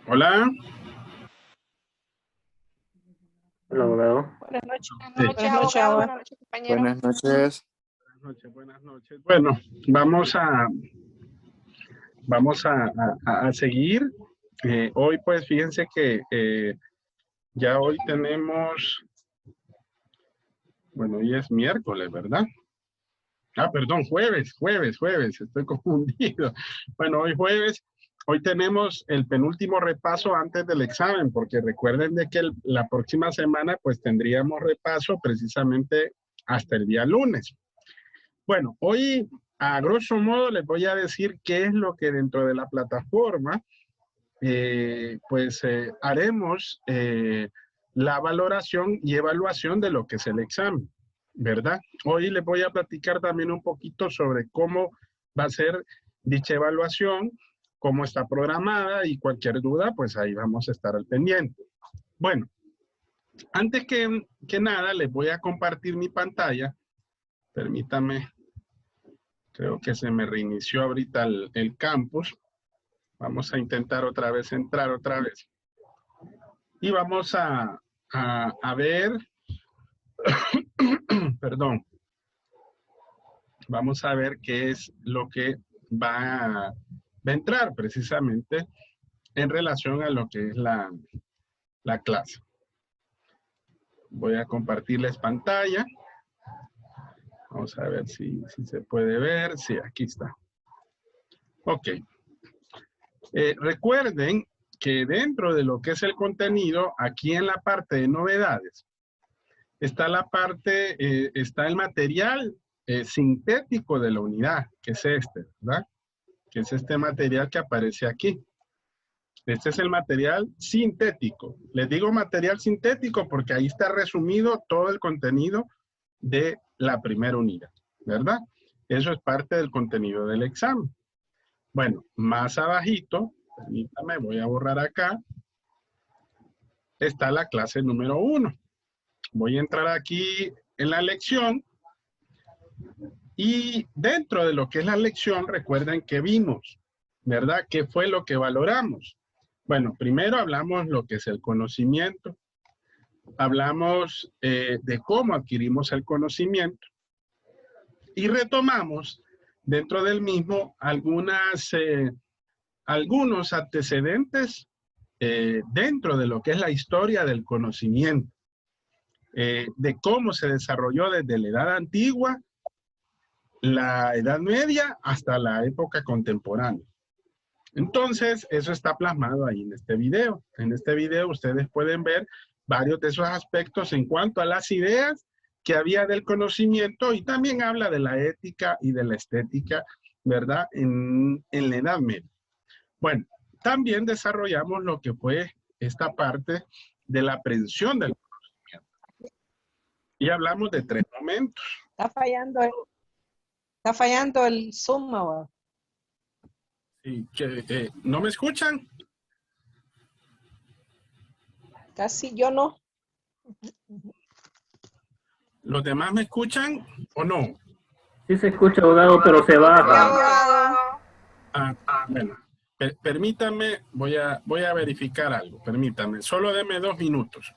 Hola. Hola, abogado. Buenas noches. Sí. Buenas noches, abogado. Buenas noches, compañero. Buenas noches. Buenas noches, buenas noches. Bueno, vamos a seguir. Hoy, pues, fíjense que ya hoy tenemos, bueno, hoy es miércoles, ¿verdad? Ah, perdón, jueves, estoy confundido. Bueno, hoy jueves, hoy tenemos el penúltimo repaso antes del examen, porque recuerden de que la próxima semana, pues, tendríamos repaso precisamente hasta el día lunes. Bueno, hoy a grosso modo les voy a decir qué es lo que dentro de la plataforma, haremos la valoración y evaluación de lo que es el examen, ¿verdad? Hoy les voy a platicar también un poquito sobre cómo va a ser dicha evaluación, cómo está programada y cualquier duda, pues ahí vamos a estar al pendiente. Bueno, antes que nada les voy a compartir mi pantalla. Permítame. Creo que se me reinició ahorita el campus. Vamos a intentar otra vez entrar otra vez. Y vamos a ver, perdón, vamos a ver qué es lo que va a entrar precisamente en relación a lo que es la clase. Voy a compartirles pantalla. Vamos a ver si se puede ver. Sí, aquí está. Ok. Recuerden que dentro de lo que es el contenido, aquí en la parte de novedades, está está el material sintético de la unidad, que es este, ¿verdad? Que es este material que aparece aquí. Este es el material sintético. Les digo material sintético porque ahí está resumido todo el contenido de la primera unidad, ¿verdad? Eso es parte del contenido del examen. Bueno, más abajito, permítame, voy a borrar acá, está la clase número 1. Voy a entrar aquí en la lección y dentro de lo que es la lección, recuerden que vimos, ¿verdad? ¿Qué fue lo que valoramos? Bueno, primero hablamos lo que es el conocimiento, hablamos de cómo adquirimos el conocimiento y retomamos dentro del mismo algunos antecedentes dentro de lo que es la historia del conocimiento, de cómo se desarrolló desde la edad antigua, la edad media, hasta la época contemporánea. Entonces, eso está plasmado ahí en este video. En este video ustedes pueden ver varios de esos aspectos en cuanto a las ideas que había del conocimiento y también habla de la ética y de la estética, ¿verdad? En la edad media. Bueno, también desarrollamos lo que fue esta parte de la aprehensión del conocimiento. Y hablamos de 3 momentos. Está fallando el Zoom, abogado. Sí, ¿no me escuchan? Casi yo no. ¿Los demás me escuchan o no? Sí se escucha, abogado, pero se baja. Abogado. Bueno, permítame, voy a verificar algo, permítame, solo deme 2 minutos.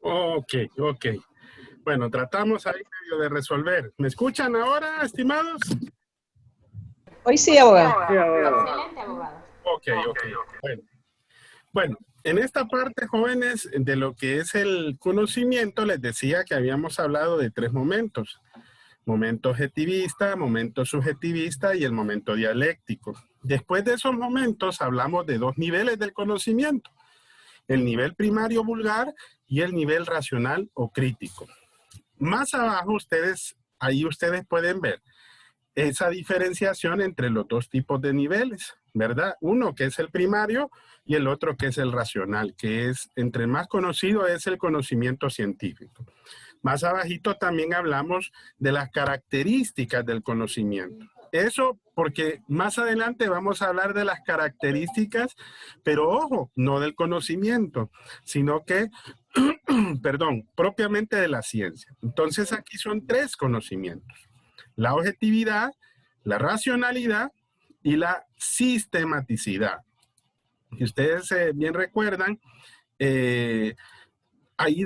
Ok, ok. Bueno, tratamos ahí medio de resolver. ¿Me escuchan ahora, estimados? Hoy sí, abogado. Sí, abogado. Excelente, abogado. Ok, ok. Bueno, en esta parte, jóvenes, de lo que es el conocimiento, les decía que habíamos hablado de 3 momentos. Momento objetivista, momento subjetivista y el momento dialéctico. Después de esos momentos hablamos de 2 niveles del conocimiento. El nivel primario vulgar y el nivel racional o crítico. Más abajo, ahí ustedes pueden ver esa diferenciación entre los 2 tipos de niveles, ¿verdad? Uno que es el primario y el otro que es el racional, que es, entre más conocido es el conocimiento científico. Más abajito también hablamos de las características del conocimiento. Eso porque más adelante vamos a hablar de las características, pero ojo, no del conocimiento, sino que, perdón, propiamente de la ciencia. Entonces aquí son 3 conocimientos: la objetividad, la racionalidad y la sistematicidad. Si ustedes bien recuerdan, ahí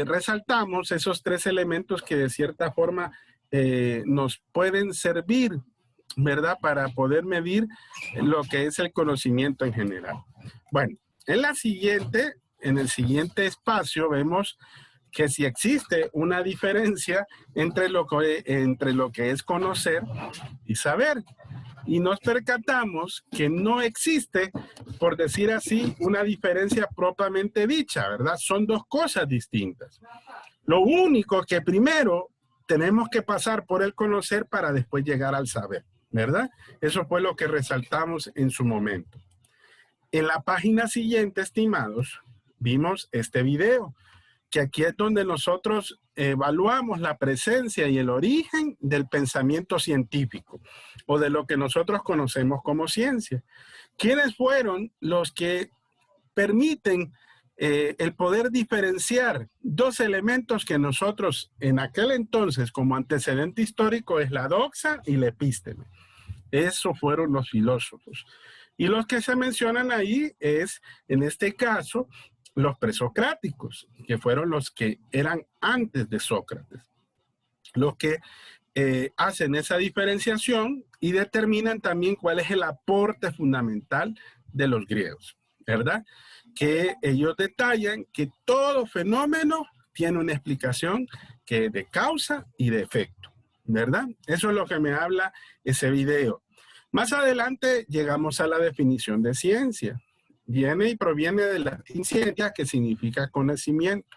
resaltamos esos 3 elementos que de cierta forma nos pueden servir, ¿verdad? Para poder medir lo que es el conocimiento en general. Bueno, en el siguiente espacio vemos que si existe una diferencia entre lo que es conocer y saber. Y nos percatamos que no existe, por decir así, una diferencia propiamente dicha, ¿verdad? Son 2 cosas distintas. Lo único que primero tenemos que pasar por el conocer para después llegar al saber, ¿verdad? Eso fue lo que resaltamos en su momento. En la página siguiente, estimados, vimos este video, que aquí es donde nosotros evaluamos la presencia y el origen del pensamiento científico o de lo que nosotros conocemos como ciencia. ¿Quiénes fueron los que permiten el poder diferenciar 2 elementos que nosotros en aquel entonces como antecedente histórico es la doxa y la epísteme? Esos fueron los filósofos. Y los que se mencionan ahí es, en este caso, los presocráticos, que fueron los que eran antes de Sócrates. Los que hacen esa diferenciación y determinan también cuál es el aporte fundamental de los griegos, ¿verdad? Que ellos detallan que todo fenómeno tiene una explicación que de causa y de efecto, ¿verdad? Eso es lo que me habla ese video. Más adelante llegamos a la definición de ciencia. Viene y proviene del latín ciencia, que significa conocimiento.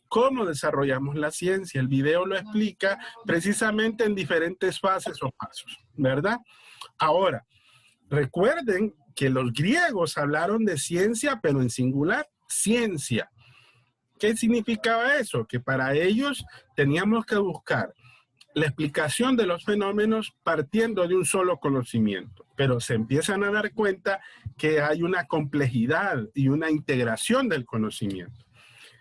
¿Cómo desarrollamos la ciencia? El video lo explica precisamente en diferentes fases o pasos, ¿verdad? Ahora, recuerden que los griegos hablaron de ciencia, pero en singular, ciencia. ¿Qué significaba eso? Que para ellos teníamos que buscar la explicación de los fenómenos partiendo de un solo conocimiento, pero se empiezan a dar cuenta que hay una complejidad y una integración del conocimiento.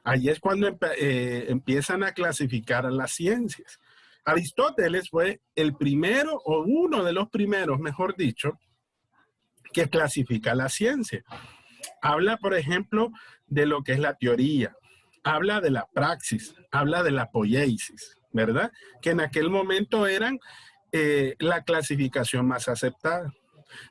Ahí es cuando empiezan a clasificar a las ciencias. Aristóteles fue el primero, o uno de los primeros, mejor dicho, que clasifica la ciencia. Habla, por ejemplo, de lo que es la teoría, habla de la praxis, habla de la poiesis, ¿verdad? Que en aquel momento eran la clasificación más aceptada.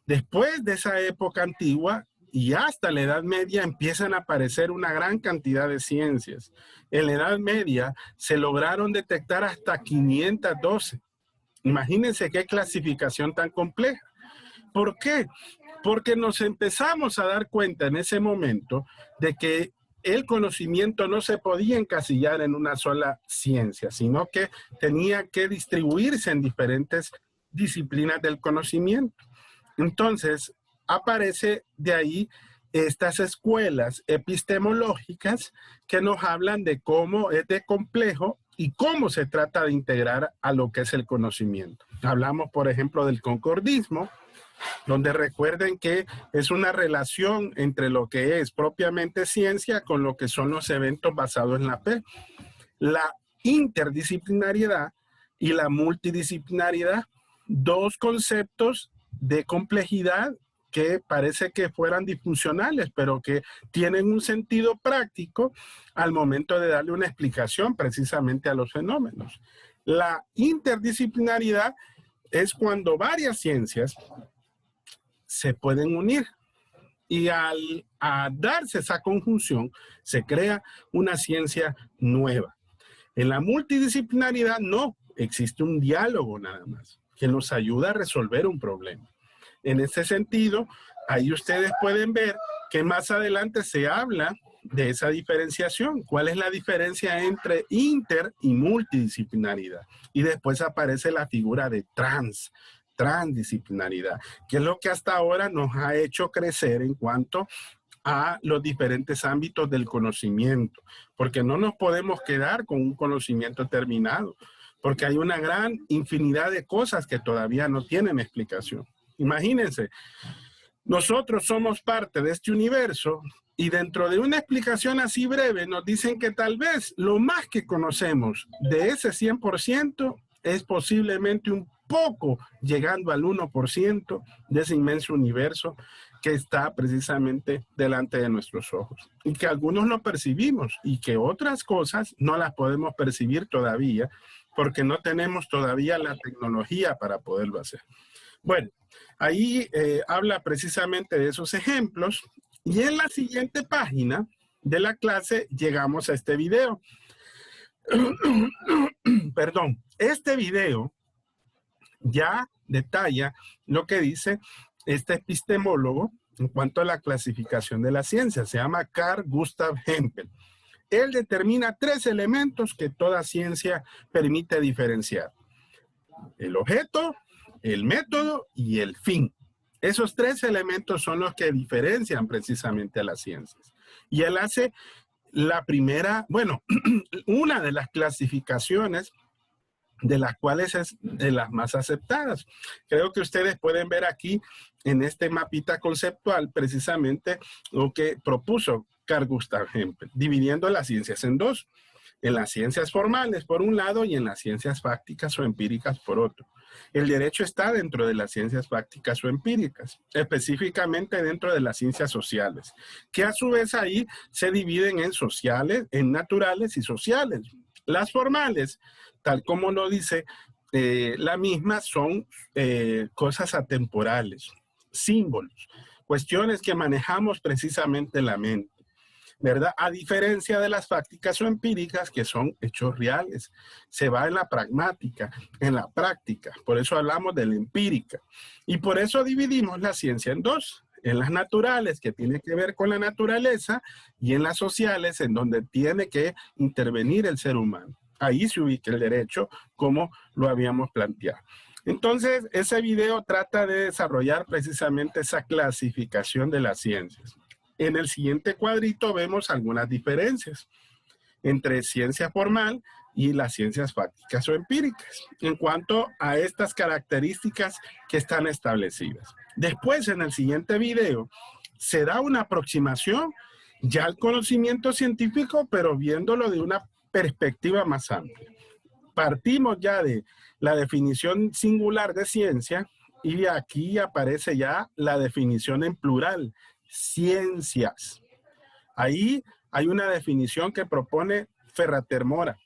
Después de esa época antigua y hasta la Edad Media empiezan a aparecer una gran cantidad de ciencias. En la Edad Media se lograron detectar hasta 512. Imagínense qué clasificación tan compleja. ¿Por qué? Porque nos empezamos a dar cuenta en ese momento de que el conocimiento no se podía encasillar en una sola ciencia, sino que tenía que distribuirse en diferentes disciplinas del conocimiento. Entonces, aparece de ahí estas escuelas epistemológicas que nos hablan de cómo es de complejo y cómo se trata de integrar a lo que es el conocimiento. Hablamos, por ejemplo, del concordismo, donde recuerden que es una relación entre lo que es propiamente ciencia con lo que son los eventos basados en la fe. La interdisciplinariedad y la multidisciplinariedad, dos conceptos de complejidad que parece que fueran disfuncionales, pero que tienen un sentido práctico al momento de darle una explicación precisamente a los fenómenos. La interdisciplinaridad es cuando varias ciencias se pueden unir y a darse esa conjunción se crea una ciencia nueva. En la multidisciplinaridad no, existe un diálogo nada más que nos ayuda a resolver un problema. En ese sentido, ahí ustedes pueden ver que más adelante se habla de esa diferenciación. ¿Cuál es la diferencia entre inter y multidisciplinaridad? Y después aparece la figura de transdisciplinaridad, que es lo que hasta ahora nos ha hecho crecer en cuanto a los diferentes ámbitos del conocimiento, porque no nos podemos quedar con un conocimiento terminado, porque hay una gran infinidad de cosas que todavía no tienen explicación. Imagínense, nosotros somos parte de este universo y dentro de una explicación así breve nos dicen que tal vez lo más que conocemos de ese 100% es posiblemente un poco llegando al 1% de ese inmenso universo que está precisamente delante de nuestros ojos y que algunos lo percibimos y que otras cosas no las podemos percibir todavía porque no tenemos todavía la tecnología para poderlo hacer. Bueno, ahí habla precisamente de esos ejemplos y en la siguiente página de la clase llegamos a este video. Perdón, este video ya detalla lo que dice este epistemólogo en cuanto a la clasificación de la ciencia. Se llama Carl Gustav Hempel. Él determina 3 elementos que toda ciencia permite diferenciar: el objeto, el método y el fin. Esos 3 elementos son los que diferencian precisamente a las ciencias. Y él hace la primera, bueno, una de las clasificaciones de las cuales es de las más aceptadas. Creo que ustedes pueden ver aquí en este mapita conceptual precisamente lo que propuso Carl Gustav Hempel, dividiendo las ciencias en 2, en las ciencias formales por un lado y en las ciencias fácticas o empíricas por otro. El derecho está dentro de las ciencias fácticas o empíricas, específicamente dentro de las ciencias sociales, que a su vez ahí se dividen en sociales, en naturales y sociales. Las formales, tal como lo dice la misma, son cosas atemporales, símbolos, cuestiones que manejamos precisamente en la mente, ¿verdad? A diferencia de las fácticas o empíricas, que son hechos reales. Se va en la pragmática, en la práctica. Por eso hablamos de la empírica. Y por eso dividimos la ciencia en 2. En las naturales, que tiene que ver con la naturaleza, y en las sociales, en donde tiene que intervenir el ser humano. Ahí se ubica el derecho, como lo habíamos planteado. Entonces, ese video trata de desarrollar precisamente esa clasificación de las ciencias. En el siguiente cuadrito vemos algunas diferencias entre ciencia formal y las ciencias fácticas o empíricas en cuanto a estas características que están establecidas. Después, en el siguiente video, se da una aproximación ya al conocimiento científico, pero viéndolo de una perspectiva más amplia. Partimos ya de la definición singular de ciencia y aquí aparece ya la definición en plural, ciencias. Ahí hay una definición que propone Ferrater Mora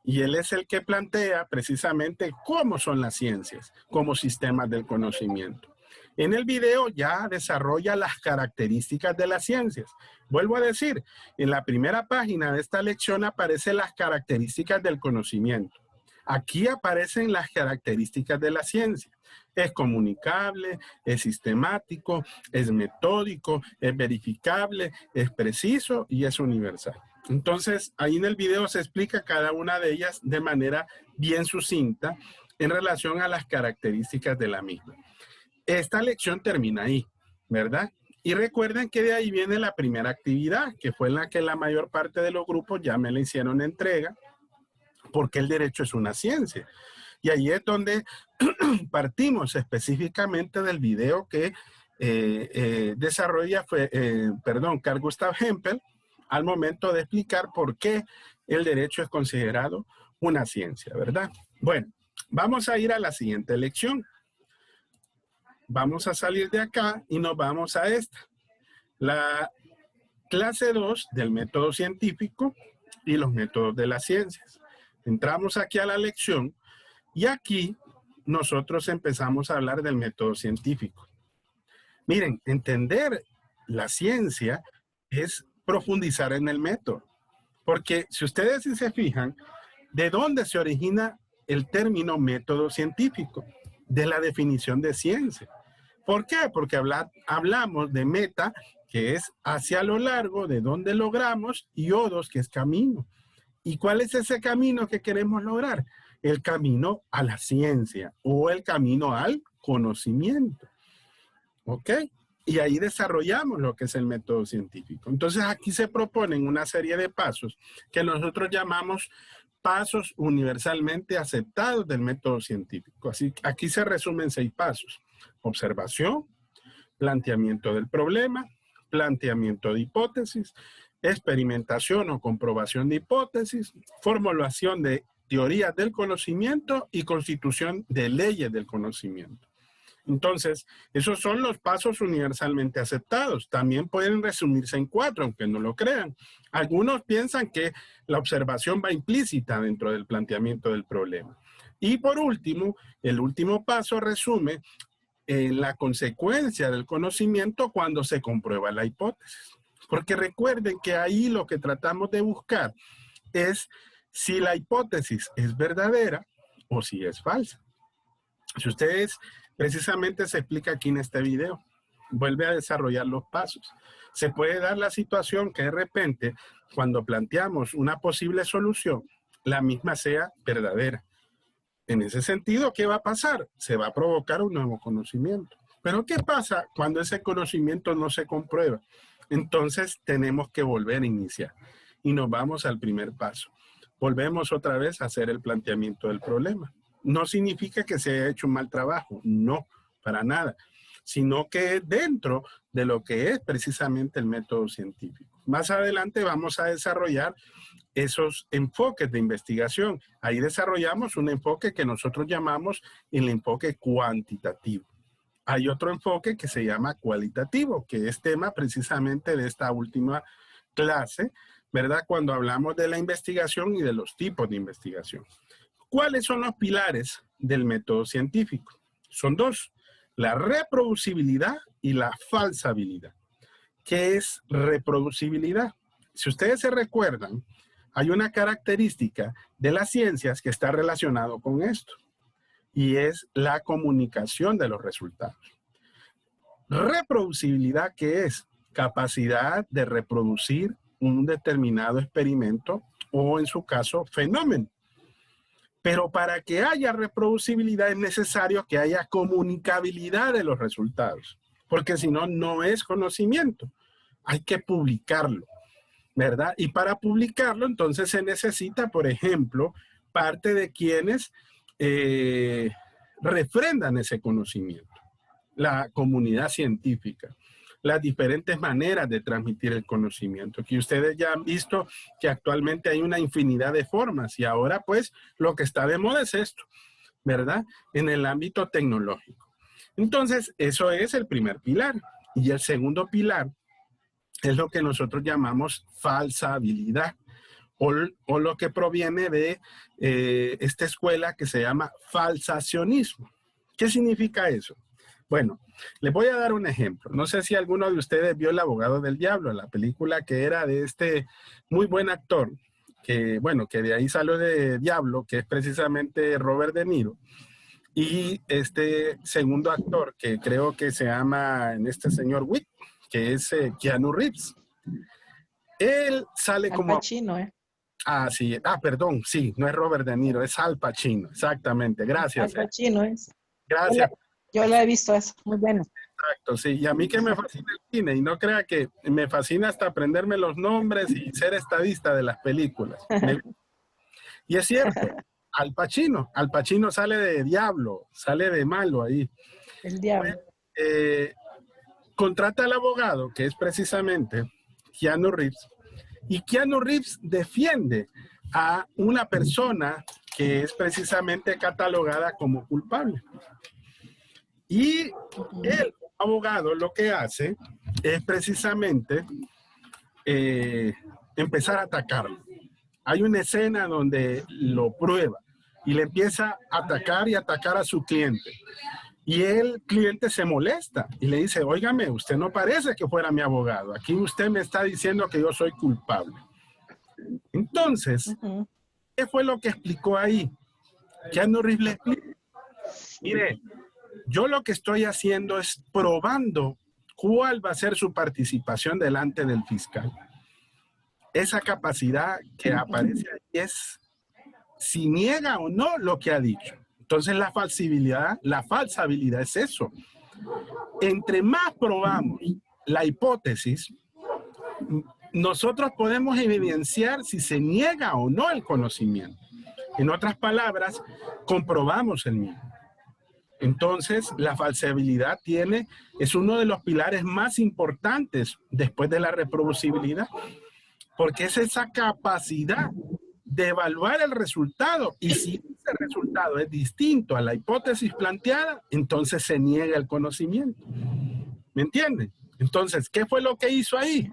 y él es el que plantea precisamente cómo son las ciencias como sistemas del conocimiento. En el video ya desarrolla las características de las ciencias. Vuelvo a decir, en la primera página de esta lección aparecen las características del conocimiento. Aquí aparecen las características de la ciencia. Es comunicable, es sistemático, es metódico, es verificable, es preciso y es universal. Entonces, ahí en el video se explica cada una de ellas de manera bien sucinta en relación a las características de la misma. Esta lección termina ahí, ¿verdad? Y recuerden que de ahí viene la primera actividad, que fue en la que la mayor parte de los grupos ya me la hicieron entrega, porque el derecho es una ciencia. Y ahí es donde partimos específicamente del video que desarrolla Carl Gustav Hempel al momento de explicar por qué el derecho es considerado una ciencia, ¿verdad? Bueno, vamos a ir a la siguiente lección. Vamos a salir de acá y nos vamos a esta. La clase 2 del método científico y los métodos de las ciencias. Entramos aquí a la lección y aquí nosotros empezamos a hablar del método científico. Miren, entender la ciencia es profundizar en el método. Porque si ustedes se fijan, ¿de dónde se origina el término método científico? De la definición de ciencia. ¿Por qué? Porque hablamos de meta, que es hacia lo largo, de donde logramos, y odos, que es camino. ¿Y cuál es ese camino que queremos lograr? El camino a la ciencia o el camino al conocimiento. ¿Ok? Y ahí desarrollamos lo que es el método científico. Entonces aquí se proponen una serie de pasos que nosotros llamamos pasos universalmente aceptados del método científico. Así que aquí se resumen 6 pasos. Observación, planteamiento del problema, planteamiento de hipótesis, experimentación o comprobación de hipótesis, formulación de teorías del conocimiento y constitución de leyes del conocimiento. Entonces, esos son los pasos universalmente aceptados. También pueden resumirse en 4, aunque no lo crean. Algunos piensan que la observación va implícita dentro del planteamiento del problema. Y por último, el último paso resume la consecuencia del conocimiento cuando se comprueba la hipótesis. Porque recuerden que ahí lo que tratamos de buscar es si la hipótesis es verdadera o si es falsa. Si ustedes, precisamente se explica aquí en este video, vuelve a desarrollar los pasos. Se puede dar la situación que de repente, cuando planteamos una posible solución, la misma sea verdadera. En ese sentido, ¿qué va a pasar? Se va a provocar un nuevo conocimiento. Pero ¿qué pasa cuando ese conocimiento no se comprueba? Entonces tenemos que volver a iniciar y nos vamos al primer paso. Volvemos otra vez a hacer el planteamiento del problema. No significa que se haya hecho un mal trabajo, no, para nada, sino que dentro de lo que es precisamente el método científico. Más adelante vamos a desarrollar esos enfoques de investigación. Ahí desarrollamos un enfoque que nosotros llamamos el enfoque cuantitativo. Hay otro enfoque que se llama cualitativo, que es tema precisamente de esta última clase, ¿verdad? Cuando hablamos de la investigación y de los tipos de investigación. ¿Cuáles son los pilares del método científico? Son 2, la reproducibilidad y la falsabilidad. ¿Qué es reproducibilidad? Si ustedes se recuerdan, hay una característica de las ciencias que está relacionado con esto, y es la comunicación de los resultados. Reproducibilidad, ¿qué es? Capacidad de reproducir un determinado experimento o, en su caso, fenómeno. Pero para que haya reproducibilidad es necesario que haya comunicabilidad de los resultados, porque si no, no es conocimiento. Hay que publicarlo, ¿verdad? Y para publicarlo, entonces se necesita, por ejemplo, parte de quienes refrendan ese conocimiento, la comunidad científica, las diferentes maneras de transmitir el conocimiento, que ustedes ya han visto que actualmente hay una infinidad de formas y ahora pues lo que está de moda es esto, ¿verdad? En el ámbito tecnológico. Entonces, eso es el primer pilar. Y el segundo pilar es lo que nosotros llamamos falsabilidad o lo que proviene de esta escuela que se llama falsacionismo. ¿Qué significa eso? Bueno, les voy a dar un ejemplo. No sé si alguno de ustedes vio El abogado del diablo, la película que era de este muy buen actor, que bueno, que de ahí salió de Diablo, que es precisamente Robert De Niro. Y este segundo actor, que creo que se llama en este señor Wick, que es Keanu Reeves. Él sale Al como... Pacino, ¿eh? Ah, sí. Ah, perdón. Sí, no es Robert De Niro, es Al Pacino. Exactamente. Al Gracias. Pacino es. Yo Gracias. la, yo la he visto, es muy buena. Exacto, sí. Y a mí que me fascina el cine, y no crea que me fascina hasta aprenderme los nombres y ser estadista de las películas. Y es cierto, Al Pacino sale de diablo, sale de malo ahí. El diablo. Eh, Contrata al abogado, que es precisamente Keanu Reeves, y Keanu Reeves defiende a una persona que es precisamente catalogada como culpable. Y el abogado lo que hace es precisamente empezar a atacarlo. Hay una escena donde lo prueba y le empieza a atacar y atacar a su cliente. Y el cliente se molesta y le dice, óigame, usted no parece que fuera mi abogado. Aquí usted me está diciendo que yo soy culpable. Entonces, ¿qué fue lo que explicó ahí? Keanu Reeves le explica, mire, yo lo que estoy haciendo es probando cuál va a ser su participación delante del fiscal. Esa capacidad que aparece ahí es si niega o no lo que ha dicho. Entonces la falsa habilidad es eso. Entre más probamos la hipótesis, nosotros podemos evidenciar si se niega o no el conocimiento. En otras palabras, comprobamos el mismo. Entonces, la falsabilidad es uno de los pilares más importantes después de la reproducibilidad, porque es esa capacidad de evaluar el resultado, y si ese resultado es distinto a la hipótesis planteada, entonces se niega el conocimiento. ¿Me entienden? Entonces, ¿qué fue lo que hizo ahí?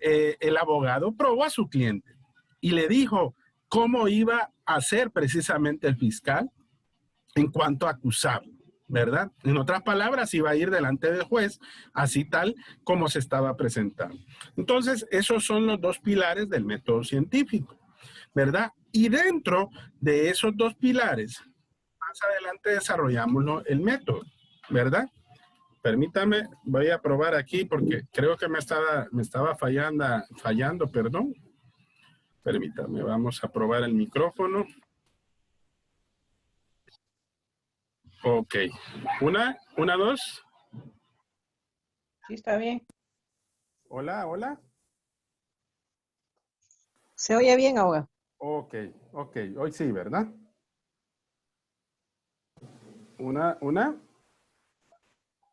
El abogado probó a su cliente y le dijo cómo iba a ser precisamente el fiscal en cuanto a acusarlo, ¿verdad? En otras palabras, iba a ir delante del juez, así tal como se estaba presentando. Entonces, esos son los dos pilares del método científico, ¿verdad? Y dentro de esos dos pilares, más adelante desarrollamos el método, ¿verdad? Permítame, voy a probar aquí porque creo que me estaba fallando, perdón. Permítame, vamos a probar el micrófono. Ok. Una, dos. Sí, está bien. Hola, hola. Se oye bien, abogado. Ok. Hoy sí, ¿verdad? Una.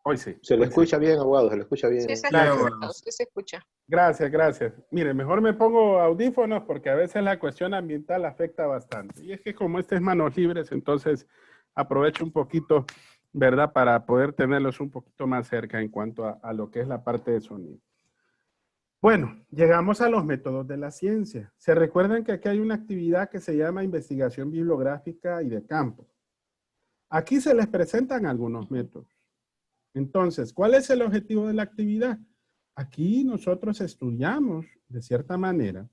Hoy sí. Se le Hoy sí. escucha bien, abogado, se le escucha bien. Sí se Gracias. escucha, sí se escucha. Gracias. Mire, mejor me pongo audífonos porque a veces la cuestión ambiental afecta bastante. Y es que como este es manos libres, entonces aprovecho un poquito, ¿verdad? Para poder tenerlos un poquito más cerca en cuanto a lo que es la parte de sonido. Bueno, llegamos a los métodos de la ciencia. Se recuerdan que aquí hay una actividad que se llama investigación bibliográfica y de campo. Aquí se les presentan algunos métodos. Entonces, ¿cuál es el objetivo de la actividad? Aquí nosotros estudiamos, de cierta manera,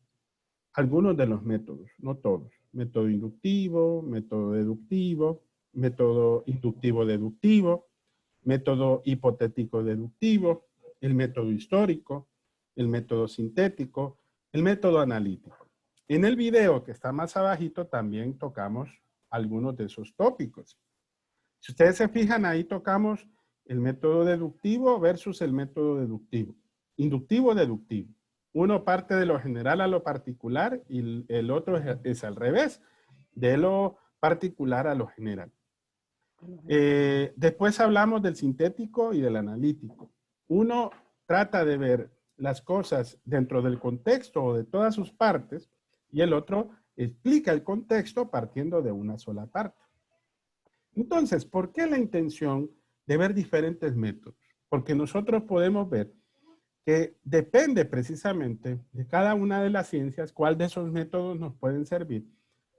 algunos de los métodos, no todos. Método inductivo, método deductivo, método inductivo-deductivo, método hipotético-deductivo, el método histórico, el método sintético, el método analítico. En el video que está más abajito también tocamos algunos de esos tópicos. Si ustedes se fijan, ahí tocamos el método deductivo versus el método deductivo. Inductivo-deductivo. Uno parte de lo general a lo particular y el otro es al revés, de lo particular a lo general. Después hablamos del sintético y del analítico. Uno trata de ver las cosas dentro del contexto o de todas sus partes y el otro explica el contexto partiendo de una sola parte. Entonces, ¿por qué la intención de ver diferentes métodos? Porque nosotros podemos ver que depende precisamente de cada una de las ciencias cuál de esos métodos nos pueden servir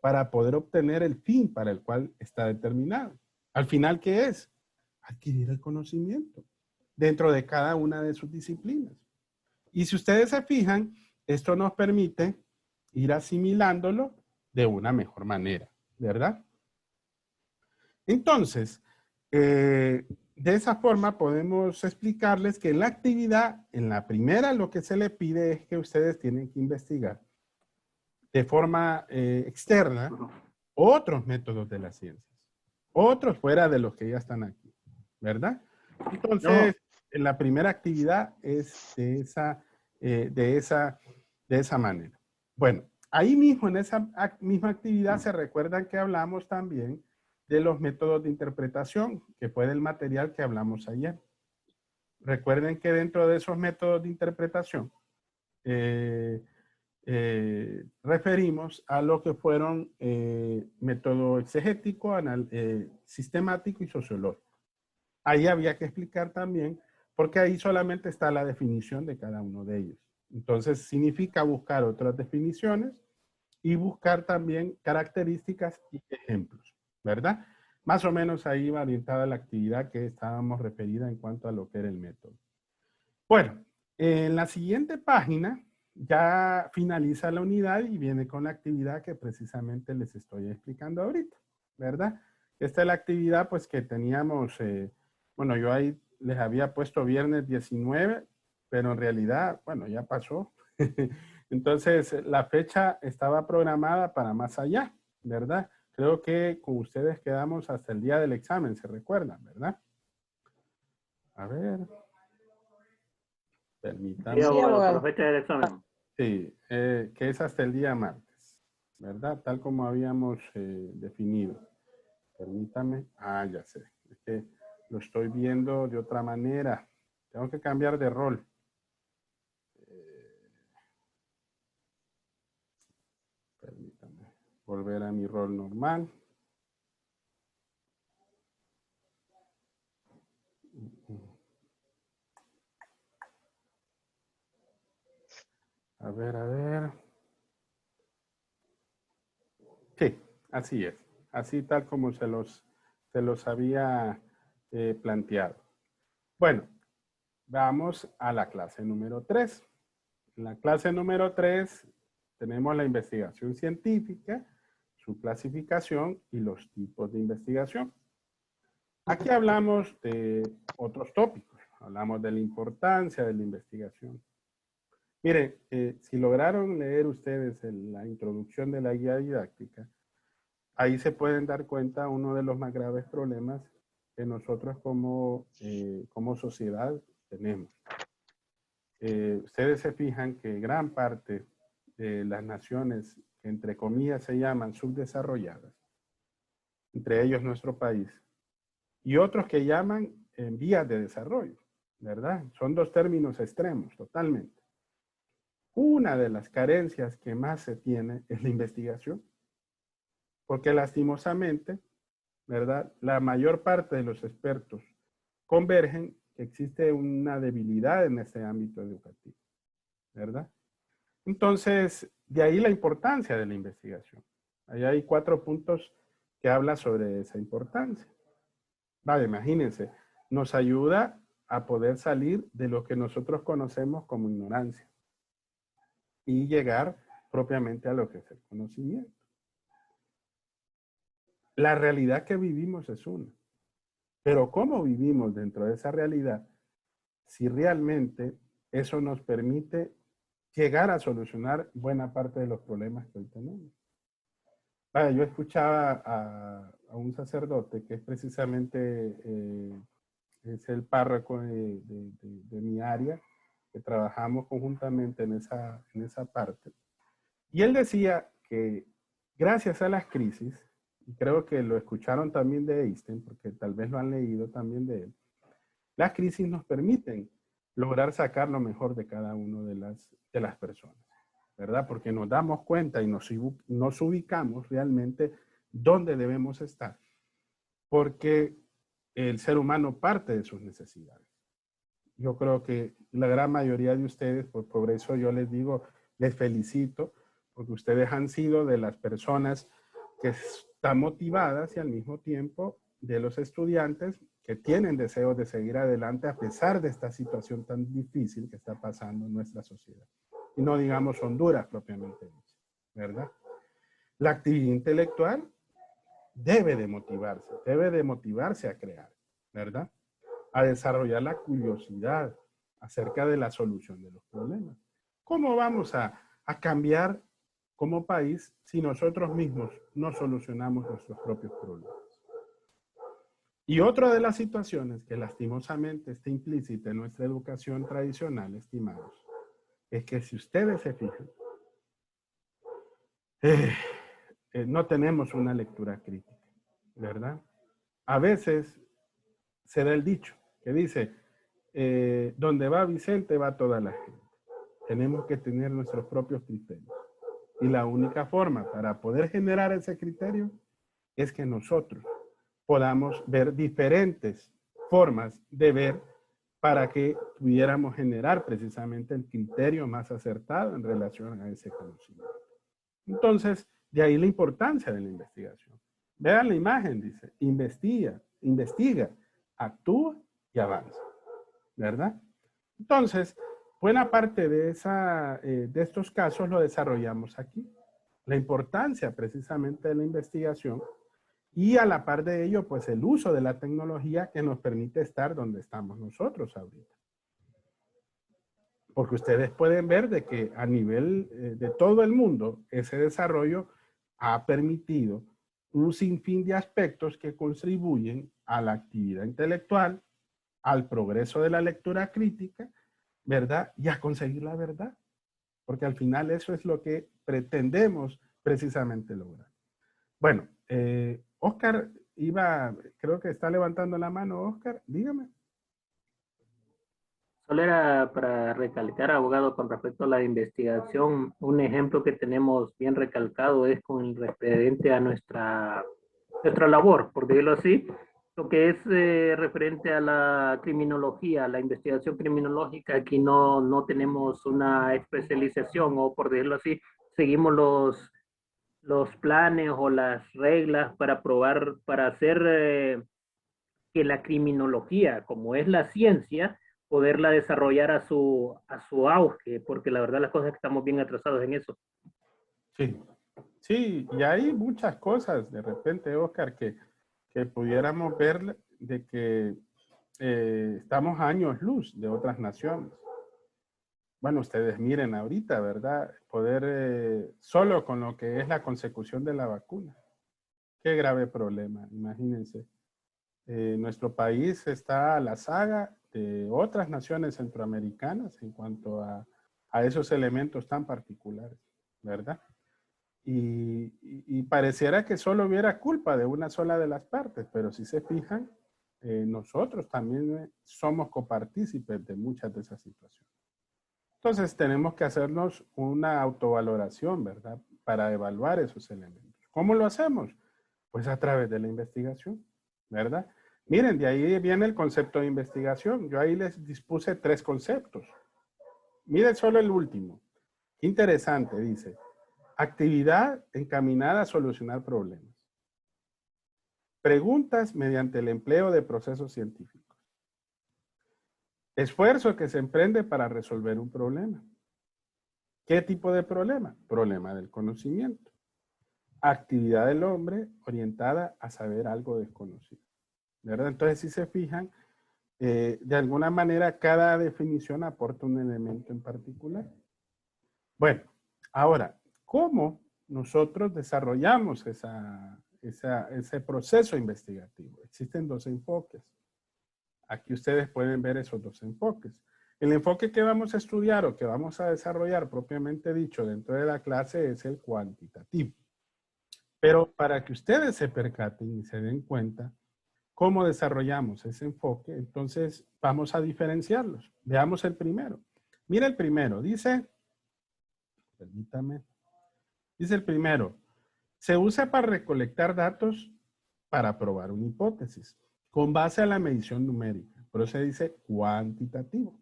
para poder obtener el fin para el cual está determinado. Al final, ¿qué es? adquirir el conocimiento dentro de cada una de sus disciplinas. Y si ustedes se fijan, esto nos permite ir asimilándolo de una mejor manera, ¿verdad? Entonces, de esa forma podemos explicarles que en la actividad, en la primera, lo que se le pide es que ustedes tienen que investigar de forma externa otros métodos de las ciencias, otros fuera de los que ya están aquí, ¿verdad? Entonces, en la primera actividad es de esa manera. Bueno, ahí mismo, en esa misma actividad, se recuerdan que hablamos también de los métodos de interpretación, que fue del material que hablamos ayer. Recuerden que dentro de esos métodos de interpretación, referimos a lo que fueron método exegético, sistemático y sociológico. Ahí había que explicar también, porque ahí solamente está la definición de cada uno de ellos. Entonces, significa buscar otras definiciones y buscar también características y ejemplos, ¿verdad? Más o menos ahí va orientada la actividad que estábamos referida en cuanto a lo que era el método. Bueno, en la siguiente página ya finaliza la unidad y viene con la actividad que precisamente les estoy explicando ahorita, ¿verdad? Esta es la actividad pues que teníamos, bueno, yo ahí les había puesto viernes 19, pero en realidad, bueno, ya pasó. Entonces, la fecha estaba programada para más allá, ¿verdad? Creo que con ustedes quedamos hasta el día del examen, ¿se recuerdan, verdad? A ver. Permítame. Sí, Sí, abogado, por la abogado. fecha del examen. Sí, que es hasta el día martes, ¿verdad? Tal como habíamos definido. Permítame. Ah, ya sé. Es que lo estoy viendo de otra manera. Tengo que cambiar de rol. Permítame. Volver a mi rol normal. A ver, a ver. Sí, así es. Así tal como se los había planteado. Bueno, vamos a la clase número 3. En la clase número 3 tenemos la investigación científica, su clasificación y los tipos de investigación. Aquí hablamos de otros tópicos. Hablamos de la importancia de la investigación. Miren, si lograron leer ustedes la introducción de la guía didáctica, ahí se pueden dar cuenta uno de los más graves problemas que nosotros como sociedad tenemos. Ustedes se fijan que gran parte de las naciones que entre comillas se llaman subdesarrolladas, entre ellos nuestro país, y otros que llaman en vías de desarrollo, ¿verdad? Son dos términos extremos, totalmente. Una de las carencias que más se tiene es la investigación, porque lastimosamente, ¿verdad? La mayor parte de los expertos convergen que existe una debilidad en este ámbito educativo, ¿verdad? Entonces, de ahí la importancia de la investigación. Ahí hay 4 puntos que habla sobre esa importancia. Vale, imagínense, nos ayuda a poder salir de lo que nosotros conocemos como ignorancia y llegar propiamente a lo que es el conocimiento. La realidad que vivimos es una, pero ¿cómo vivimos dentro de esa realidad si realmente eso nos permite llegar a solucionar buena parte de los problemas que hoy tenemos? Vaya, yo escuchaba a un sacerdote que es precisamente es el párroco de mi área, que trabajamos conjuntamente en esa parte. Y él decía que gracias a las crisis, y creo que lo escucharon también de Einstein, porque tal vez lo han leído también de él, las crisis nos permiten lograr sacar lo mejor de cada una de las personas, ¿verdad? Porque nos damos cuenta y nos ubicamos realmente dónde debemos estar, porque el ser humano parte de sus necesidades. Yo creo que la gran mayoría de ustedes, pues por eso yo les digo, les felicito, porque ustedes han sido de las personas que están motivadas y al mismo tiempo de los estudiantes que tienen deseos de seguir adelante a pesar de esta situación tan difícil que está pasando en nuestra sociedad. Y no digamos Honduras propiamente dicho, ¿verdad? La actividad intelectual debe de motivarse a crear, ¿verdad? A desarrollar la curiosidad acerca de la solución de los problemas. ¿Cómo vamos a cambiar como país si nosotros mismos no solucionamos nuestros propios problemas? Y otra de las situaciones que lastimosamente está implícita en nuestra educación tradicional, estimados, es que si ustedes se fijan, no tenemos una lectura crítica, ¿verdad? A veces se da el dicho que dice, donde va Vicente va toda la gente. Tenemos que tener nuestros propios criterios. Y la única forma para poder generar ese criterio es que nosotros podamos ver diferentes formas de ver para que pudiéramos generar precisamente el criterio más acertado en relación a ese conocimiento. Entonces, de ahí la importancia de la investigación. Vean la imagen, dice, investiga, actúa y avanza, ¿verdad? Entonces, buena parte de estos casos lo desarrollamos aquí. La importancia precisamente de la investigación y a la par de ello, pues el uso de la tecnología que nos permite estar donde estamos nosotros ahorita. Porque ustedes pueden ver de que a nivel de todo el mundo, ese desarrollo ha permitido un sinfín de aspectos que contribuyen a la actividad intelectual, al progreso de la lectura crítica, ¿verdad? Y a conseguir la verdad. Porque al final eso es lo que pretendemos precisamente lograr. Bueno, Oscar creo que está levantando la mano, Oscar, dígame. Solo era para recalcar, abogado, con respecto a la investigación, un ejemplo que tenemos bien recalcado es con el referente a nuestra labor, por decirlo así, lo que es referente a la criminología, la investigación criminológica. Aquí no tenemos una especialización, o por decirlo así, seguimos los planes o las reglas para probar, para hacer que la criminología, como es la ciencia, poderla desarrollar a su auge, porque la verdad las cosas es que estamos bien atrasados en eso. Sí, sí, y hay muchas cosas de repente, Oscar, que pudiéramos ver de que estamos a años luz de otras naciones. Bueno, ustedes miren ahorita, ¿verdad? Poder solo con lo que es la consecución de la vacuna. Qué grave problema, imagínense. Nuestro país está a la saga de otras naciones centroamericanas en cuanto a esos elementos tan particulares, ¿verdad? Y pareciera que solo hubiera culpa de una sola de las partes, pero si se fijan, nosotros también somos copartícipes de muchas de esas situaciones. Entonces tenemos que hacernos una autovaloración, ¿verdad? Para evaluar esos elementos. ¿Cómo lo hacemos? Pues a través de la investigación, ¿verdad? Miren, de ahí viene el concepto de investigación. Yo ahí les dispuse 3 conceptos. Miren solo el último. Qué interesante, dice. Actividad encaminada a solucionar problemas. Preguntas mediante el empleo de procesos científicos. Esfuerzo que se emprende para resolver un problema. ¿Qué tipo de problema? Problema del conocimiento. Actividad del hombre orientada a saber algo desconocido, ¿verdad? Entonces, si se fijan, de alguna manera cada definición aporta un elemento en particular. Bueno, ahora, ¿cómo nosotros desarrollamos ese proceso investigativo? Existen 2 enfoques. Aquí ustedes pueden ver esos 2 enfoques. El enfoque que vamos a estudiar o que vamos a desarrollar propiamente dicho dentro de la clase es el cuantitativo. Pero para que ustedes se percaten y se den cuenta cómo desarrollamos ese enfoque, entonces vamos a diferenciarlos. Veamos el primero. Mira el primero, dice, permítame, dice el primero, se usa para recolectar datos para probar una hipótesis con base a la medición numérica. Por eso se dice cuantitativo.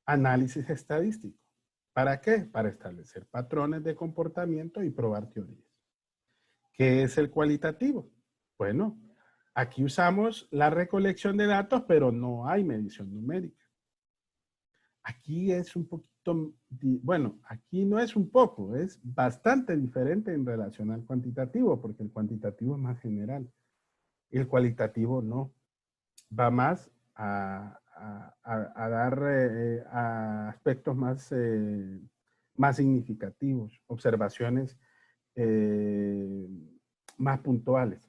Análisis estadístico. ¿Para qué? Para establecer patrones de comportamiento y probar teorías. ¿Qué es el cualitativo? Bueno, Aquí usamos la recolección de datos, pero no hay medición numérica. Aquí es un poquito, bueno, aquí no es un poco, es bastante diferente en relación al cuantitativo, porque el cuantitativo es más general. El cualitativo no. Va más a dar a aspectos más significativos, observaciones más puntuales,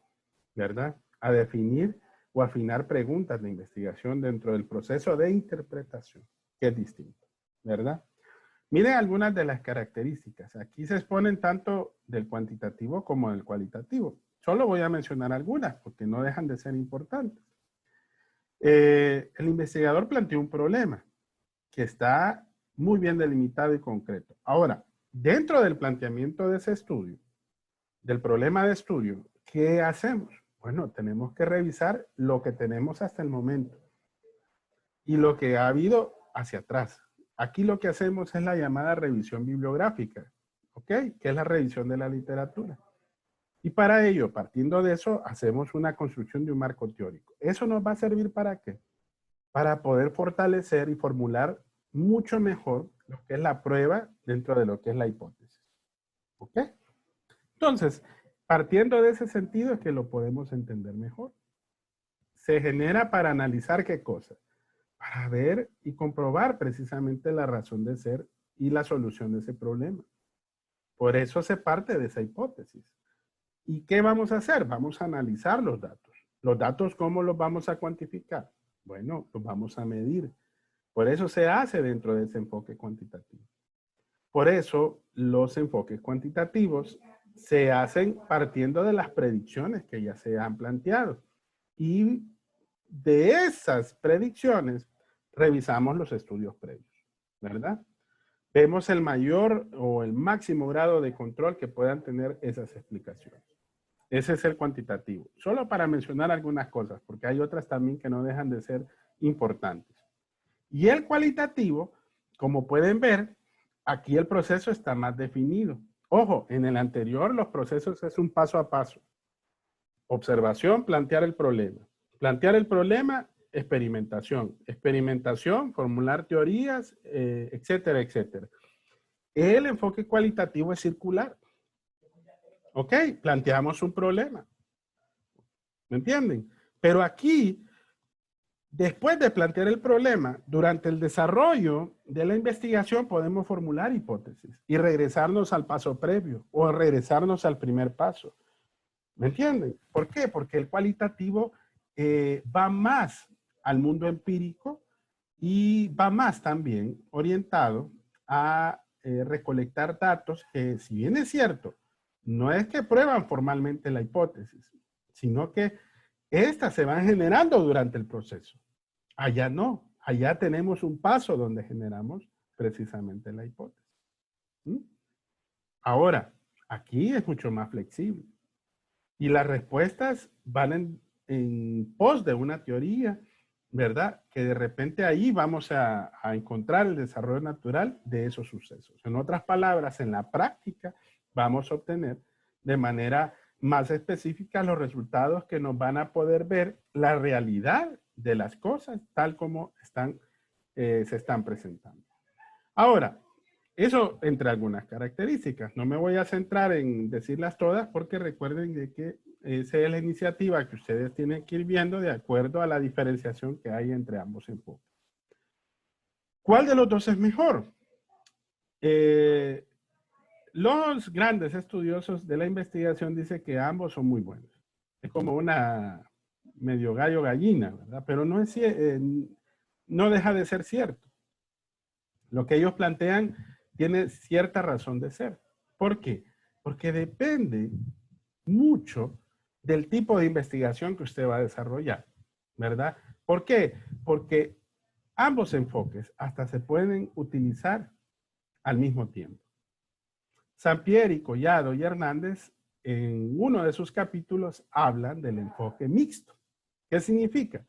¿verdad? A definir o afinar preguntas de investigación dentro del proceso de interpretación, que es distinto, ¿verdad? Miren algunas de las características. Aquí se exponen tanto del cuantitativo como del cualitativo. Solo voy a mencionar algunas porque no dejan de ser importantes. El investigador planteó un problema que está muy bien delimitado y concreto. Ahora, dentro del planteamiento de ese estudio, del problema de estudio, ¿qué hacemos? Bueno, tenemos que revisar lo que tenemos hasta el momento y lo que ha habido hacia atrás. Aquí lo que hacemos es la llamada revisión bibliográfica, ¿ok? Que es la revisión de la literatura. Y para ello, partiendo de eso, hacemos una construcción de un marco teórico. ¿Eso nos va a servir para qué? Para poder fortalecer y formular mucho mejor lo que es la prueba dentro de lo que es la hipótesis. ¿Ok? Entonces, partiendo de ese sentido es que lo podemos entender mejor. Se genera para analizar qué cosa. Para ver y comprobar precisamente la razón de ser y la solución de ese problema. Por eso se parte de esa hipótesis. ¿Y qué vamos a hacer? Vamos a analizar los datos. ¿Los datos cómo los vamos a cuantificar? Bueno, los vamos a medir. Por eso se hace dentro de ese enfoque cuantitativo. Por eso los enfoques cuantitativos se hacen partiendo de las predicciones que ya se han planteado. Y de esas predicciones revisamos los estudios previos, ¿verdad? Vemos el mayor o el máximo grado de control que puedan tener esas explicaciones. Ese es el cuantitativo. Solo para mencionar algunas cosas, porque hay otras también que no dejan de ser importantes. Y el cualitativo, como pueden ver, aquí el proceso está más definido. Ojo, en el anterior los procesos es un paso a paso. Observación, plantear el problema. Plantear el problema, experimentación. Experimentación, formular teorías, etcétera, etcétera. El enfoque cualitativo es circular. Ok, planteamos un problema. ¿Me entienden? Pero aquí, después de plantear el problema, durante el desarrollo de la investigación podemos formular hipótesis y regresarnos al paso previo o regresarnos al primer paso. ¿Me entienden? ¿Por qué? Porque el cualitativo va más al mundo empírico y va más también orientado a recolectar datos que, si bien es cierto, no es que prueban formalmente la hipótesis, sino que estas se van generando durante el proceso. Allá no, allá tenemos un paso donde generamos precisamente la hipótesis. ¿Mm? Ahora, aquí es mucho más flexible. Y las respuestas van en pos de una teoría, ¿verdad? Que de repente ahí vamos a encontrar el desarrollo natural de esos sucesos. En otras palabras, en la práctica vamos a obtener de manera más específica los resultados que nos van a poder ver la realidad de las cosas tal como se están presentando. Ahora, eso entre algunas características. No me voy a centrar en decirlas todas porque recuerden de que esa es la iniciativa que ustedes tienen que ir viendo de acuerdo a la diferenciación que hay entre ambos enfoques. ¿Cuál de los dos es mejor? Los grandes estudiosos de la investigación dicen que ambos son muy buenos. Es como una medio gallo gallina, ¿verdad? Pero no, no deja de ser cierto. Lo que ellos plantean tiene cierta razón de ser. ¿Por qué? Porque depende mucho del tipo de investigación que usted va a desarrollar, ¿verdad? ¿Por qué? Porque ambos enfoques hasta se pueden utilizar al mismo tiempo. Sampieri, Collado y Hernández en uno de sus capítulos hablan del enfoque mixto. ¿Qué significa?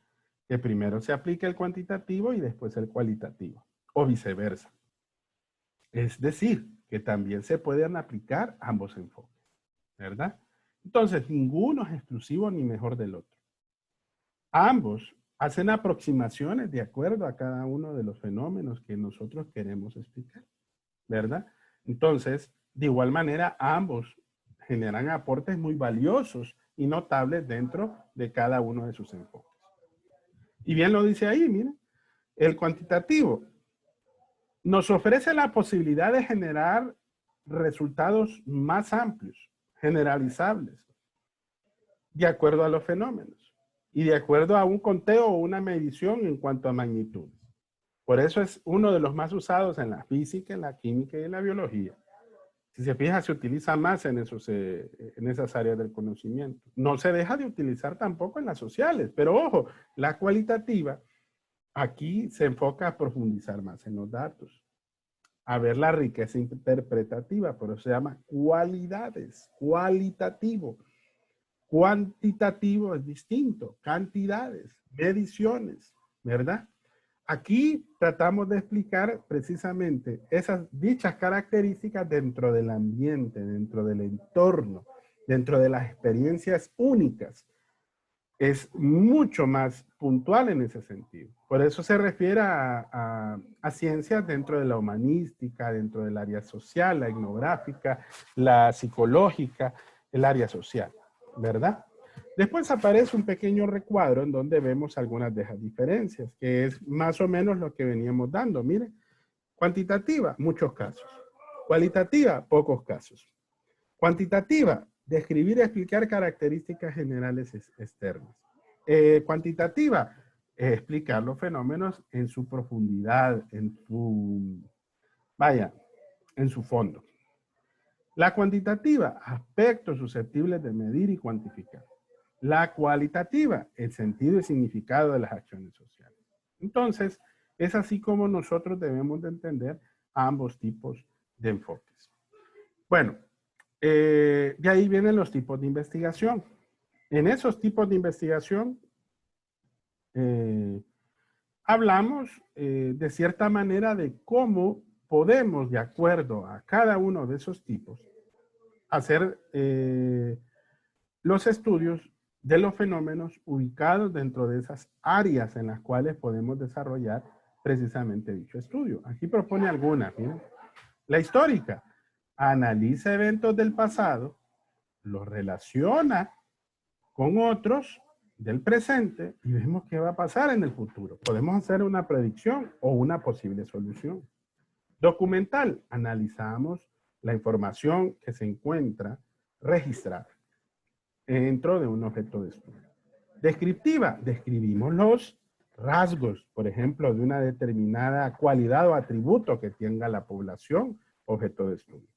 Que primero se aplica el cuantitativo y después el cualitativo, o viceversa. Es decir, que también se pueden aplicar ambos enfoques, ¿verdad? Entonces, ninguno es exclusivo ni mejor del otro. Ambos hacen aproximaciones de acuerdo a cada uno de los fenómenos que nosotros queremos explicar, ¿verdad? Entonces, de igual manera, ambos generan aportes muy valiosos y notables dentro de cada uno de sus enfoques. Y bien lo dice ahí, miren, el cuantitativo nos ofrece la posibilidad de generar resultados más amplios, generalizables, de acuerdo a los fenómenos y de acuerdo a un conteo o una medición en cuanto a magnitudes. Por eso es uno de los más usados en la física, en la química y en la biología. Si se fija, se utiliza más en esas áreas del conocimiento. No se deja de utilizar tampoco en las sociales, pero ojo, la cualitativa aquí se enfoca a profundizar más en los datos, a ver la riqueza interpretativa, por eso se llama cualidades, cualitativo. Cuantitativo es distinto, cantidades, mediciones, ¿verdad? Aquí tratamos de explicar precisamente esas dichas características dentro del ambiente, dentro del entorno, dentro de las experiencias únicas. Es mucho más puntual en ese sentido. Por eso se refiere a ciencias dentro de la humanística, dentro del área social, la etnográfica, la psicológica, el área social, ¿verdad? Después aparece un pequeño recuadro en donde vemos algunas de esas diferencias, que es más o menos lo que veníamos dando. Mire, cuantitativa, muchos casos. Cualitativa, pocos casos. Cuantitativa, describir y explicar características generales externas. Cuantitativa, explicar los fenómenos en su profundidad, en su fondo. La cuantitativa, aspectos susceptibles de medir y cuantificar. La cualitativa, el sentido y significado de las acciones sociales. Entonces, es así como nosotros debemos de entender ambos tipos de enfoques. Bueno, de ahí vienen los tipos de investigación. En esos tipos de investigación, hablamos de cierta manera de cómo podemos, de acuerdo a cada uno de esos tipos, hacer los estudios de los fenómenos ubicados dentro de esas áreas en las cuales podemos desarrollar precisamente dicho estudio. Aquí propone algunas. Miren. La histórica analiza eventos del pasado, los relaciona con otros del presente y vemos qué va a pasar en el futuro. Podemos hacer una predicción o una posible solución. Documental, analizamos la información que se encuentra registrada dentro de un objeto de estudio. Descriptiva, describimos los rasgos, por ejemplo, de una determinada cualidad o atributo que tenga la población objeto de estudio.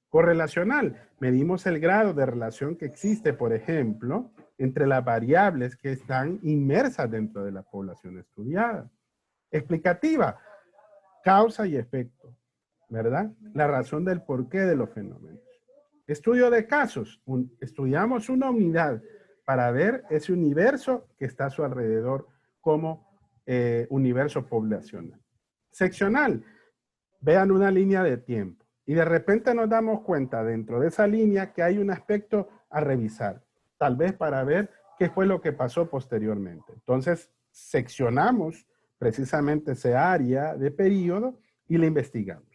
Correlacional, medimos el grado de relación que existe, por ejemplo, entre las variables que están inmersas dentro de la población estudiada. Explicativa, causa y efecto, ¿verdad? La razón del porqué de los fenómenos. Estudio de casos, estudiamos una unidad para ver ese universo que está a su alrededor como universo poblacional. Seccional, vean una línea de tiempo y de repente nos damos cuenta dentro de esa línea que hay un aspecto a revisar, tal vez para ver qué fue lo que pasó posteriormente. Entonces, seccionamos precisamente esa área de periodo y la investigamos.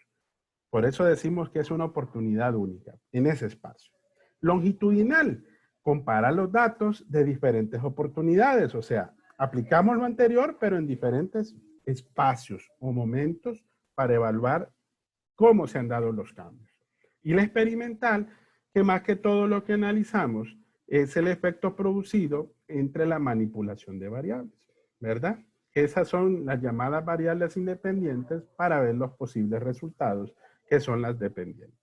Por eso decimos que es una oportunidad única en ese espacio. Longitudinal, compara los datos de diferentes oportunidades, o sea, aplicamos lo anterior, pero en diferentes espacios o momentos para evaluar cómo se han dado los cambios. Y la experimental, que más que todo lo que analizamos es el efecto producido entre la manipulación de variables, ¿verdad? Esas son las llamadas variables independientes para ver los posibles resultados que son las dependientes.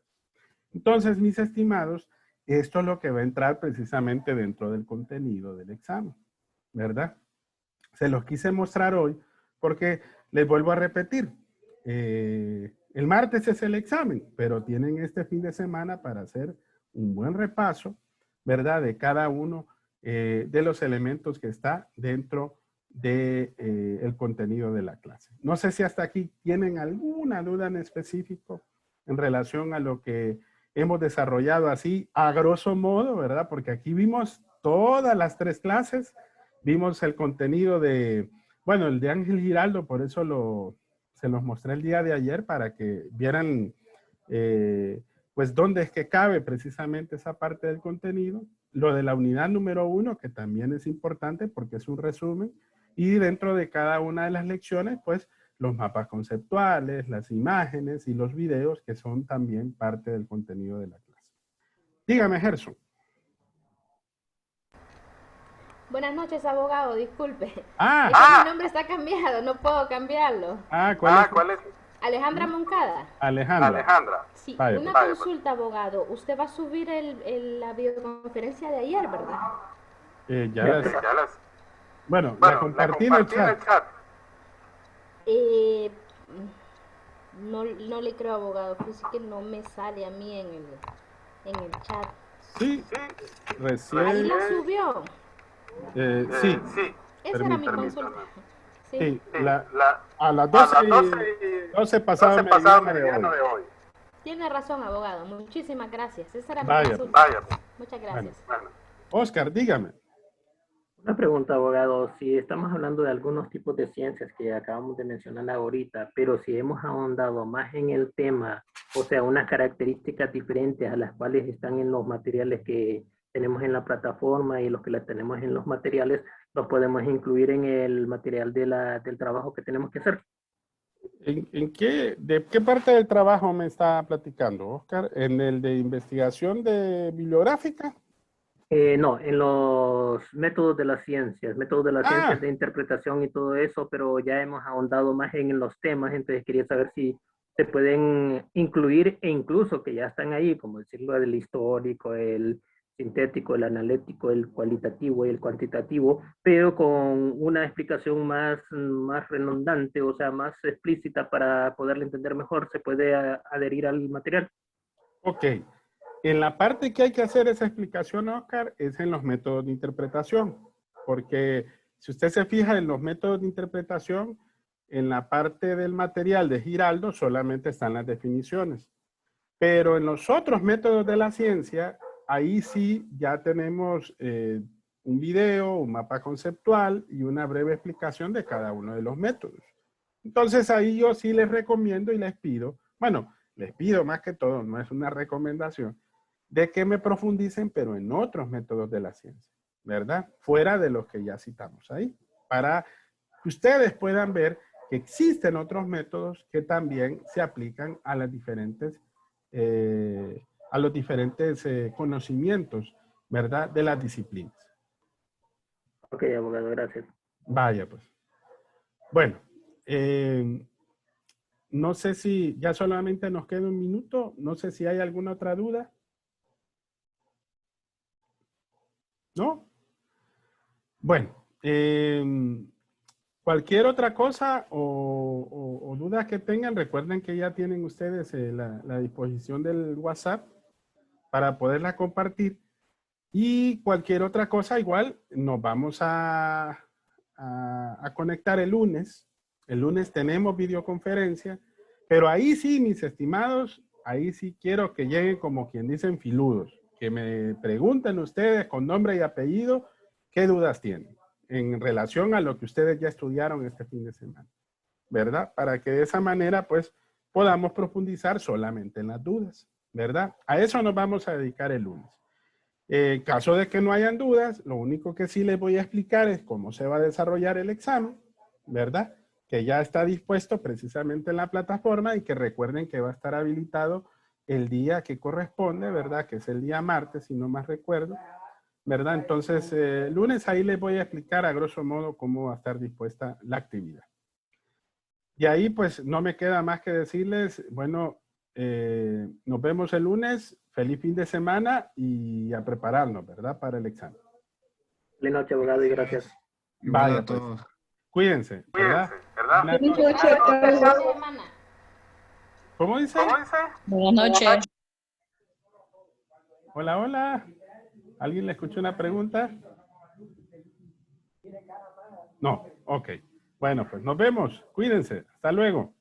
Entonces, mis estimados, esto es lo que va a entrar precisamente dentro del contenido del examen, ¿verdad? Se los quise mostrar hoy porque les vuelvo a repetir, el martes es el examen, pero tienen este fin de semana para hacer un buen repaso, ¿verdad? De cada uno de los elementos que está dentro del contenido de la clase. No sé si hasta aquí tienen alguna duda en específico en relación a lo que hemos desarrollado así a grosso modo, ¿verdad? Porque aquí vimos todas las 3 clases vimos el contenido de, bueno, el de Ángel Giraldo, por eso se los mostré el día de ayer para que vieran pues dónde es que cabe precisamente esa parte del contenido. Lo de la unidad número 1, que también es importante porque es un resumen, y dentro de cada una de las lecciones, pues los mapas conceptuales, las imágenes y los videos que son también parte del contenido de la clase. Dígame, Gerson. Buenas noches, abogado, disculpe. Es Ah, que mi nombre está cambiado, no puedo cambiarlo. ¿cuál es? Alejandra Moncada. Alejandra. Sí, Vaya, una pues. consulta, abogado. Usted va a subir la videoconferencia de ayer, ¿verdad? Bueno, la compartí en el chat. No le creo, abogado. Fíjese que no me sale a mí en el chat. Sí, ¿Ahí recién. la subió? Sí. Esa era mi consulta. Sí, a las 12 pasado meridiano de hoy. Tiene razón, abogado. Muchísimas gracias. Esa era mi Vaya, consulta. pues. Muchas gracias. Bueno. Oscar, dígame. Una pregunta, abogado. Si estamos hablando de algunos tipos de ciencias que acabamos de mencionar ahorita, pero si hemos ahondado más en el tema, o sea, unas características diferentes a las cuales están en los materiales que tenemos en la plataforma y los que las tenemos en los materiales, los podemos incluir en el material del trabajo que tenemos que hacer. ¿De qué parte del trabajo me está platicando, Oscar? ¿En el de investigación bibliográfica? No, en los métodos de las ciencias de interpretación y todo eso, pero ya hemos ahondado más en los temas, entonces quería saber si se pueden incluir e incluso que ya están ahí, como decirlo, el histórico, el sintético, el analítico, el cualitativo y el cuantitativo, pero con una explicación más redundante, o sea, más explícita para poderle entender mejor, se puede adherir al material. Ok. En la parte que hay que hacer esa explicación, Oscar, es en los métodos de interpretación, porque si usted se fija en los métodos de interpretación, en la parte del material de Giraldo solamente están las definiciones, pero en los otros métodos de la ciencia, ahí sí ya tenemos un video, un mapa conceptual y una breve explicación de cada uno de los métodos. Entonces ahí yo sí les recomiendo y les pido, bueno, les pido más que todo, no es una recomendación, de que me profundicen, pero en otros métodos de la ciencia, ¿verdad? Fuera de los que ya citamos ahí, para que ustedes puedan ver que existen otros métodos que también se aplican a las diferentes, conocimientos, ¿verdad? De las disciplinas. Ok, abogado, gracias. Vaya, pues. Bueno, no sé si ya solamente nos queda un minuto, no sé si hay alguna otra duda. ¿No? Bueno, cualquier otra cosa o dudas que tengan, recuerden que ya tienen ustedes la disposición del WhatsApp para poderla compartir. Y cualquier otra cosa, igual nos vamos a conectar el lunes. El lunes tenemos videoconferencia, pero ahí sí, mis estimados, ahí sí quiero que lleguen como quien dicen filudos, que me pregunten ustedes con nombre y apellido qué dudas tienen en relación a lo que ustedes ya estudiaron este fin de semana, ¿verdad? Para que de esa manera, pues, podamos profundizar solamente en las dudas, ¿verdad? A eso nos vamos a dedicar el lunes. En caso de que no hayan dudas, lo único que sí les voy a explicar es cómo se va a desarrollar el examen, ¿verdad? Que ya está dispuesto precisamente en la plataforma y que recuerden que va a estar habilitado el día que corresponde, ¿verdad? Que es el día martes, si no más recuerdo, ¿verdad? Entonces, lunes ahí les voy a explicar a grosso modo cómo va a estar dispuesta la actividad. Y ahí pues no me queda más que decirles, bueno, nos vemos el lunes, feliz fin de semana y a prepararnos, ¿verdad? Para el examen. Buenas noches, abogado, y gracias. Vaya, pues. Cuídense, ¿verdad? Buenas noches. ¿Cómo dice? Buenas noches. Hola, hola. ¿Alguien le escuchó una pregunta? No, ok. Bueno, pues nos vemos. Cuídense. Hasta luego.